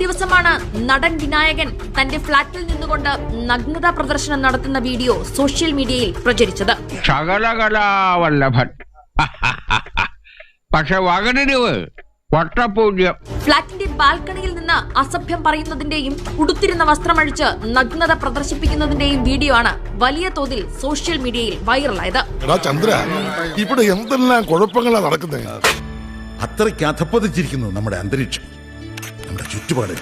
ദിവസമാണ് നടൻ വിനായകൻ തന്റെ ഫ്ളാറ്റിൽ നിന്നുകൊണ്ട് നഗ്നതാ പ്രദർശനം നടത്തുന്ന വീഡിയോ സോഷ്യൽ മീഡിയയിൽ പ്രചരിച്ചത്. ശകലകലാവല്ലഭൻ പക്ഷെ വകനിരിവ് വട്ടപൂജ്യം. ഫ്ളാറ്റിന്റെ ബാൽക്കണിയിൽ നിന്ന് അസഭ്യം പറയുന്നതിന്റെയും ഉടുത്തിരുന്ന വസ്ത്രമഴിച്ച് നഗ്നത പ്രദർശിപ്പിക്കുന്നതിന്റെയും വീഡിയോ ആണ് വലിയ തോതിൽ സോഷ്യൽ മീഡിയയിൽ വൈറലായത്. ഇവിടെ എന്തെല്ലാം കുഴപ്പങ്ങളാണ് നടക്കുന്നത്. അത്രയ്ക്ക് അധപ്പതിച്ചിരിക്കുന്നു നമ്മുടെ അന്തരീക്ഷം, നമ്മുടെ ചുറ്റുപാട്.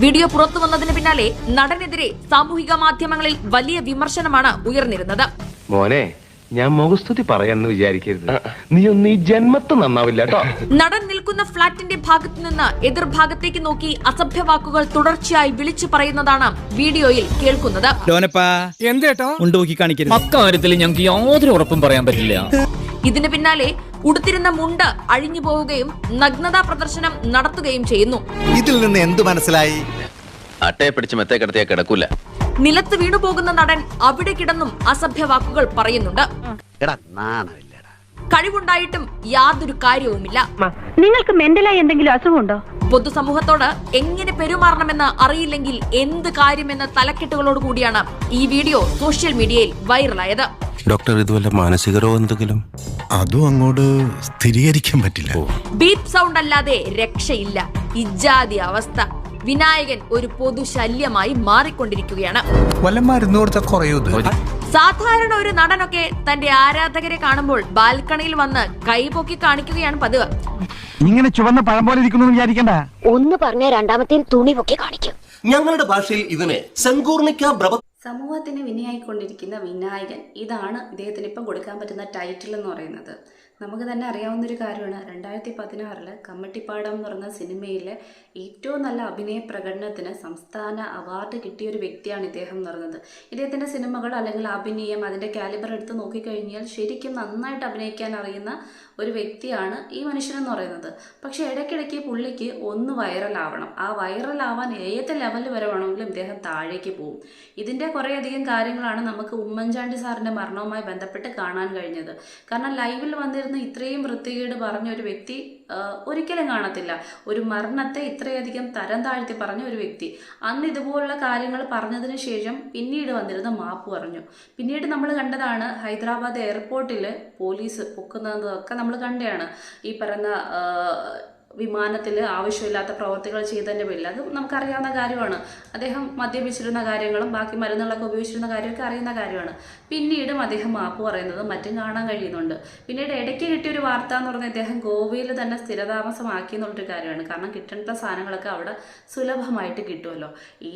വീഡിയോ പുറത്തു വന്നതിന് പിന്നാലെ നടനെതിരെ സാമൂഹിക മാധ്യമങ്ങളിൽ വലിയ വിമർശനമാണ് ഉയർന്നിരുന്നത്. മോനെ, ഞാൻ മുഖസ്തുതി പറയാന്ന് വിചാരിക്കരുത്. നീ ഒന്ന് ഈ ജന്മത്ത് നന്നാവില്ല കേട്ടോ. നടൻ നിൽക്കുന്ന ഫ്ളാറ്റിന്റെ ഭാഗത്തു നിന്ന് എതിർഭാഗത്തേക്ക് നോക്കി അസഭ്യ വാക്കുകൾ തുടർച്ചയായി വിളിച്ചു പറയുന്നതാണ് വീഡിയോയിൽ കേൾക്കുന്നത്. അക്കാര്യത്തിൽ ഞങ്ങൾക്ക് യാതൊരു ഉറപ്പും പറയാൻ പറ്റില്ല. ഇതിന് പിന്നാലെ ഉടുത്തിരുന്ന മുണ്ട് അഴിഞ്ഞു പോവുകയും നഗ്നതാ പ്രദർശനം നടത്തുകയും ചെയ്യുന്നു. ഇതിൽ നിന്ന് എന്ത് മനസ്സിലായി? അട്ടയെ പിടിച്ച് മെത്തേ കിടത്തിയാ കിടക്കൂല. നിലത്ത് വീണുപോകുന്ന നടൻ അവിടെ കിടന്നും അസഭ്യ വാക്കുകൾ പറയുന്നുണ്ട്. കഴിവുണ്ടായിട്ടും യാതൊരു കാര്യവുമില്ല. നിങ്ങൾക്ക് മെന്റലായി എന്തെങ്കിലും അസുഖമുണ്ടോ? പൊതുസമൂഹത്തോട് എങ്ങനെ പെരുമാറണമെന്ന് അറിയില്ലെങ്കിൽ എന്ത് കാര്യമെന്ന തലക്കെട്ടുകളോട് കൂടിയാണ് ഈ വീഡിയോ സോഷ്യൽ മീഡിയയിൽ വൈറലായത്. ഡോക്ടർ, ഇതുവല്ല മാനസിക രോഗം എന്തെങ്കിലും? അതും അങ്ങോട്ട് സ്ഥിരീകരിക്കാൻ പറ്റില്ല. ബീപ് സൗണ്ട് അല്ലാതെ രക്ഷയില്ല. ഇജാതി അവസ്ഥ. വിനായകൻ ഒരു പൊതുശല്യമായി മാറിക്കൊണ്ടിരിക്കുകയാണ്. സാധാരണ ഒരു നടനൊക്കെ തന്റെ ആരാധകരെ കാണുമ്പോൾ ബാൽക്കണിയിൽ വന്ന് കൈപൊക്കി കാണിക്കുകയാണ് പതിവ്. ഇങ്ങനെ ചുവന്ന പഴം പോലെ ഇരിക്കുന്നു വിചാരിക്കണ്ട. ഒന്ന് പറഞ്ഞ രണ്ടാമത്തെ തുണി പൊക്കി കാണിക്കും. ഞങ്ങളുടെ ഭാഷയിൽ ഇതിനെ സങ്കൂർണിക്ക ബ്രവ. സമൂഹത്തിന് വിനയായിക്കൊണ്ടിരിക്കുന്ന വിനായകൻ, ഇതാണ് ഇദ്ദേഹത്തിന് ഇപ്പം കൊടുക്കാൻ പറ്റുന്ന ടൈറ്റിൽ എന്ന് പറയുന്നത്. നമുക്ക് തന്നെ അറിയാവുന്നൊരു കാര്യമാണ്, 2016 കമ്മട്ടിപ്പാടം എന്ന് പറയുന്ന സിനിമയിലെ ഏറ്റവും നല്ല അഭിനയ പ്രകടനത്തിന് സംസ്ഥാന അവാർഡ് കിട്ടിയ ഒരു വ്യക്തിയാണ് ഇദ്ദേഹം എന്ന് പറയുന്നത്. ഇദ്ദേഹത്തിൻ്റെ സിനിമകൾ അല്ലെങ്കിൽ അഭിനയം, അതിൻ്റെ കാലിബർ എടുത്ത് നോക്കിക്കഴിഞ്ഞാൽ ശരിക്കും നന്നായിട്ട് അഭിനയിക്കാൻ അറിയുന്ന ഒരു വ്യക്തിയാണ് ഈ മനുഷ്യനെന്ന് പറയുന്നത്. പക്ഷേ ഇടയ്ക്കിടയ്ക്ക് പുള്ളിക്ക് ഒന്ന് വൈറലാവണം. ആ വൈറലാവാൻ ഏത് ലെവൽ വരെ വേണമെങ്കിലും ഇദ്ദേഹം താഴേക്ക് പോകും. ഇതിൻ്റെ കുറേയധികം കാര്യങ്ങളാണ് നമുക്ക് ഉമ്മൻചാണ്ടി സാറിൻ്റെ മരണവുമായി ബന്ധപ്പെട്ട് കാണാൻ കഴിഞ്ഞത്. കാരണം ലൈവിൽ വന്നിരുന്ന ഇത്രയും വൃത്തികേട് പറഞ്ഞ ഒരു വ്യക്തി ഒരിക്കലും കാണത്തില്ല. ഒരു മരണത്തെ ഇത്രയധികം തരം താഴ്ത്തി പറഞ്ഞ ഒരു വ്യക്തി അന്ന് ഇതുപോലുള്ള കാര്യങ്ങൾ പറഞ്ഞതിന് ശേഷം പിന്നീട് വന്നിരുന്ന മാപ്പ് പറഞ്ഞു. പിന്നീട് നമ്മൾ കണ്ടതാണ് ഹൈദരാബാദ് എയർപോർട്ടിൽ പോലീസ് പൊക്കുന്നതൊക്കെ നമ്മൾ കണ്ടതാണ്. ഈ പറയുന്ന വിമാനത്തിൽ ആവശ്യമില്ലാത്ത പ്രവർത്തികൾ ചെയ്തതിൻ്റെ പേരിൽ അത് നമുക്കറിയാവുന്ന കാര്യമാണ്. അദ്ദേഹം മദ്യപിച്ചിരുന്ന കാര്യങ്ങളും ബാക്കി മരുന്നുകളൊക്കെ ഉപയോഗിച്ചിരുന്ന കാര്യമൊക്കെ അറിയുന്ന കാര്യമാണ്. പിന്നീടും അദ്ദേഹം മാപ്പ് പറയുന്നതും മറ്റും കാണാൻ കഴിയുന്നുണ്ട്. പിന്നീട് ഇടയ്ക്ക് കിട്ടിയൊരു വാർത്ത എന്ന് പറഞ്ഞാൽ അദ്ദേഹം ഗോവയിൽ തന്നെ സ്ഥിരതാമസമാക്കി എന്നുള്ളൊരു കാര്യമാണ്. കാരണം കിട്ടേണ്ട സാധനങ്ങളൊക്കെ അവിടെ സുലഭമായിട്ട് കിട്ടുമല്ലോ.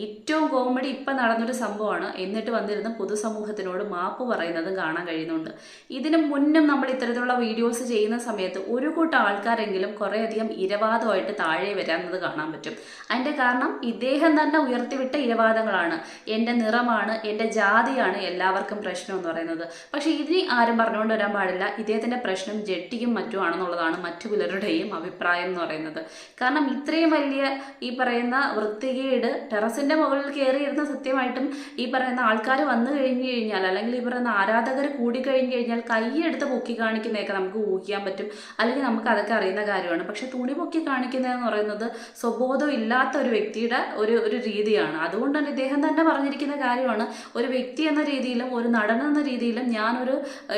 ഏറ്റവും കോമഡി ഇപ്പം നടന്നൊരു സംഭവമാണ്. എന്നിട്ട് വന്നിരുന്ന പൊതുസമൂഹത്തിനോട് മാപ്പ് പറയുന്നതും കാണാൻ കഴിയുന്നുണ്ട്. ഇതിനു മുന്നും നമ്മൾ ഇത്തരത്തിലുള്ള വീഡിയോസ് ചെയ്യുന്ന സമയത്ത് ഒരു കൂട്ടം ആൾക്കാരെങ്കിലും കുറേയധികം ഇരവാദമായിട്ട് താഴെ വരാമെന്നത് കാണാൻ പറ്റും. അതിൻ്റെ കാരണം ഇദ്ദേഹം തന്നെ ഉയർത്തിവിട്ട ഇരവാദങ്ങളാണ്. എൻ്റെ നിറമാണ്, എൻ്റെ ജാതിയാണ് എല്ലാവർക്കും പ്രശ്നം എന്ന് പറയുന്നത്. പക്ഷേ ഇനി ആരും പറഞ്ഞുകൊണ്ട് വരാൻ പാടില്ല, ഇദ്ദേഹത്തിൻ്റെ പ്രശ്നം ജെട്ടിയും മറ്റുമാണെന്നുള്ളതാണ് മറ്റു പലരുടെയും അഭിപ്രായം എന്ന് പറയുന്നത്. കാരണം ഇത്രയും വലിയ ഈ പറയുന്ന വൃത്തികേട് ടെറസിൻ്റെ മുകളിൽ കയറിയിരുന്ന സത്യമായിട്ടും ഈ പറയുന്ന ആൾക്കാർ വന്നു കഴിഞ്ഞു കഴിഞ്ഞാൽ, അല്ലെങ്കിൽ ഈ പറയുന്ന ആരാധകർ കൂടിക്കഴിഞ്ഞു കഴിഞ്ഞാൽ കൈയെടുത്ത് പൊക്കി കാണിക്കുന്നതൊക്കെ നമുക്ക് ഊഹിക്കാൻ പറ്റും, അല്ലെങ്കിൽ നമുക്ക് അതൊക്കെ അറിയുന്ന കാര്യമാണ്. പക്ഷെ തുണി പൊക്കി കാണിക്കുന്നതെന്ന് പറയുന്നത് സ്വബോധം ഇല്ലാത്ത ഒരു വ്യക്തിയുടെ ഒരു രീതിയാണ്. അതുകൊണ്ട് തന്നെ ഇദ്ദേഹം തന്നെ പറഞ്ഞിരിക്കുന്ന കാര്യമാണ്, ഒരു വ്യക്തി എന്ന രീതിയിലും ഒരു നടൻ എന്ന രീതിയിലും ഞാനൊരു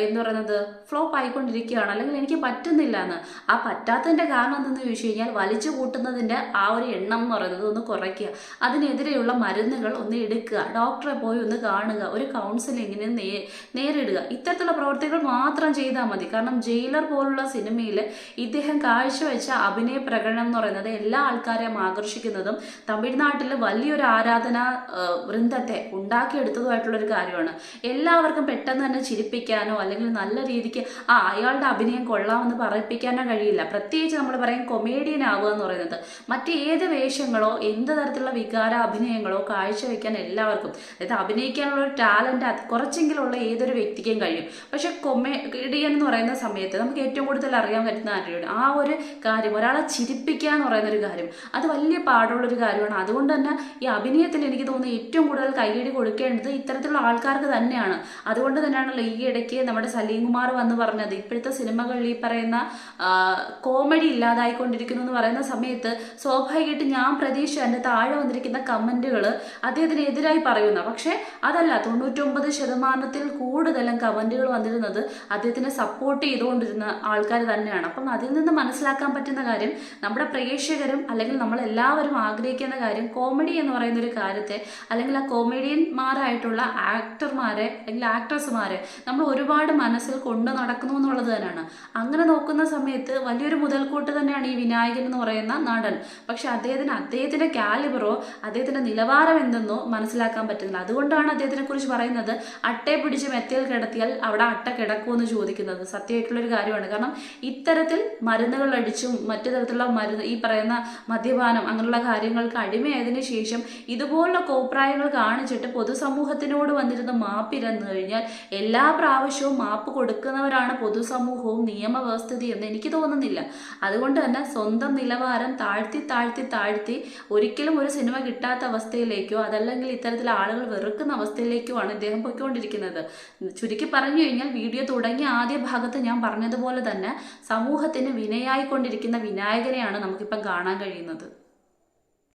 എന്ന് പറയുന്നത് ഫ്ലോപ്പ് ആയിക്കൊണ്ടിരിക്കുകയാണ്, അല്ലെങ്കിൽ എനിക്ക് പറ്റുന്നില്ല എന്ന്. ആ പറ്റാത്തതിൻ്റെ കാരണം എന്തെന്ന് ചോദിച്ചു കഴിഞ്ഞാൽ വലിച്ചു കൂട്ടുന്നതിൻ്റെ ആ ഒരു എണ്ണം എന്ന് പറയുന്നത് ഒന്ന് കുറയ്ക്കുക, അതിനെതിരെയുള്ള മരുന്നുകൾ ഒന്ന് എടുക്കുക, ഡോക്ടറെ പോയി ഒന്ന് കാണുക, ഒരു കൗൺസിലിങ്ങിന് നേരിടുക. ഇത്തരത്തിലുള്ള പ്രവർത്തികൾ മാത്രം ചെയ്താൽ മതി. കാരണം ജയിലർ പോലുള്ള സിനിമയിൽ ഇദ്ദേഹം കാഴ്ചവെച്ച അഭിനയ പ്രകടനം എന്ന് പറയുന്നത് എല്ലാ ആൾക്കാരെയും ആകർഷിക്കുന്നതും തമിഴ്നാട്ടിൽ വലിയൊരു ആരാധനാ വൃന്ദത്തെ ഉണ്ടാക്കിയെടുത്തതുമായിട്ടുള്ളൊരു കാര്യമാണ്. എല്ലാവർക്കും പെട്ടെന്ന് തന്നെ ചിരിപ്പിക്കാനോ അല്ലെങ്കിൽ നല്ല രീതിക്ക് അയാളുടെ അഭിനയം കൊള്ളാമെന്ന് പറയിപ്പിക്കാനോ കഴിയില്ല. പ്രത്യേകിച്ച് നമ്മൾ പറയും കൊമേഡിയൻ ആവുക എന്ന് പറയുന്നത്. മറ്റേത് വേഷങ്ങളോ എന്ത് തരത്തിലുള്ള വികാര അഭിനയങ്ങളോ കാഴ്ചവെക്കാൻ എല്ലാവർക്കും, അതായത് അഭിനയിക്കാനുള്ള ഒരു ടാലൻറ്റ് കുറച്ചെങ്കിലുള്ള ഏതൊരു വ്യക്തിക്കും കഴിയും. പക്ഷെ കൊമേഡിയൻ എന്ന് പറയുന്ന സമയത്ത് നമുക്ക് ഏറ്റവും കൂടുതൽ അറിയാൻ പറ്റുന്ന ആരോട് ആ ഒരു കാര്യം, ഒരാൾ ഒരാളെ ചിരിപ്പിക്കുക എന്ന് പറയുന്ന ഒരു കാര്യം അത് വലിയ പാടുള്ളൊരു കാര്യമാണ്. അതുകൊണ്ട് തന്നെ ഈ അഭിനയത്തിൽ എനിക്ക് തോന്നുന്നു ഏറ്റവും കൂടുതൽ കൈയടി കൊടുക്കേണ്ടത് ഇത്തരത്തിലുള്ള ആൾക്കാർക്ക് തന്നെയാണ്. അതുകൊണ്ട് തന്നെയാണല്ലോ ഈ ഇടയ്ക്ക് നമ്മുടെ സലീം കുമാർ വന്ന് പറഞ്ഞത് ഇപ്പോഴത്തെ സിനിമകളിൽ ഈ പറയുന്ന കോമഡി ഇല്ലാതായിക്കൊണ്ടിരിക്കുന്നു എന്ന് പറയുന്ന സമയത്ത് സ്വാഭാവികമായിട്ട് ഞാൻ പ്രതീക്ഷ എൻ്റെ താഴെ വന്നിരിക്കുന്ന കമൻറ്റുകൾ അദ്ദേഹത്തിനെതിരായി പറയുന്ന, പക്ഷേ അതല്ല, 99% കൂടുതലും കമൻറ്റുകൾ വന്നിരുന്നത് അദ്ദേഹത്തിനെ സപ്പോർട്ട് ചെയ്തുകൊണ്ടിരുന്ന ആൾക്കാർ തന്നെയാണ്. അപ്പം അതിൽ നിന്ന് മനസ്സിലാക്കാൻ പറ്റുന്ന കാര്യം നമ്മുടെ പ്രേക്ഷകരും അല്ലെങ്കിൽ നമ്മളെല്ലാവരും ആഗ്രഹിക്കുന്ന കാര്യം കോമഡി എന്ന് പറയുന്ന ഒരു കാര്യത്തെ അല്ലെങ്കിൽ ആ കോമഡിയന്മാരായിട്ടുള്ള ആക്ടർമാരെ അല്ലെങ്കിൽ ആക്ട്രസ്മാരെ നമ്മൾ ഒരുപാട് മനസ്സിൽ കൊണ്ടു നടക്കുന്നു എന്നുള്ളത് തന്നെയാണ്. അങ്ങനെ നോക്കുന്ന സമയത്ത് വലിയൊരു മുതൽക്കൂട്ട് തന്നെയാണ് ഈ വിനായകൻ എന്ന് പറയുന്ന നടൻ. പക്ഷെ അദ്ദേഹത്തിന്റെ കാലിബറോ അദ്ദേഹത്തിന്റെ നിലവാരം എന്തെന്നോ മനസ്സിലാക്കാൻ പറ്റുന്നില്ല. അതുകൊണ്ടാണ് അദ്ദേഹത്തിനെ കുറിച്ച് പറയുന്നത് അട്ടയെ പിടിച്ച് മെത്തയിൽ കിടത്തിയാൽ അവിടെ അട്ട കിടക്കുമെന്ന് ചോദിക്കുന്നത്. സത്യമായിട്ടുള്ളൊരു കാര്യമാണ്. കാരണം ഇത്തരത്തിൽ മരുന്നുകൾ അടിച്ചും മറ്റു തരത്തിലുള്ള മരുന്ന് ഈ പറയുന്ന മദ്യപാനം അങ്ങനെയുള്ള കാര്യങ്ങൾക്ക് അടിമയായതിനു ശേഷം ഇതുപോലുള്ള കോപ്രായങ്ങൾ കാണിച്ചിട്ട് പൊതുസമൂഹത്തിനോട് വന്നിരുന്ന് മാപ്പിരന്നു കഴിഞ്ഞാൽ എല്ലാ പ്രാവശ്യവും മാപ്പ് കൊടുക്കുന്നവരാണ് പൊതുസമൂഹവും നിയമവ്യവസ്ഥിതി എന്ന് എനിക്ക് തോന്നുന്നില്ല. അതുകൊണ്ട് തന്നെ സ്വന്തം നിലവാരം താഴ്ത്തി താഴ്ത്തി താഴ്ത്തി ഒരിക്കലും ഒരു സിനിമ കിട്ടാത്ത അവസ്ഥയിലേക്കോ അതല്ലെങ്കിൽ ഇത്തരത്തിൽ ആളുകൾ വെറുക്കുന്ന അവസ്ഥയിലേക്കോ ആണ് ഇദ്ദേഹം പോയിക്കൊണ്ടിരിക്കുന്നത്. ചുരുക്കി പറഞ്ഞു കഴിഞ്ഞാൽ വീഡിയോ തുടങ്ങിയ ആദ്യ ഭാഗത്ത് ഞാൻ പറഞ്ഞതുപോലെ തന്നെ സമൂഹത്തിന് വിനയായിക്കൊണ്ടിരിക്കുന്ന വിനായകനെയാണ് നമുക്കിപ്പം കാണാൻ കഴിയുന്നത്.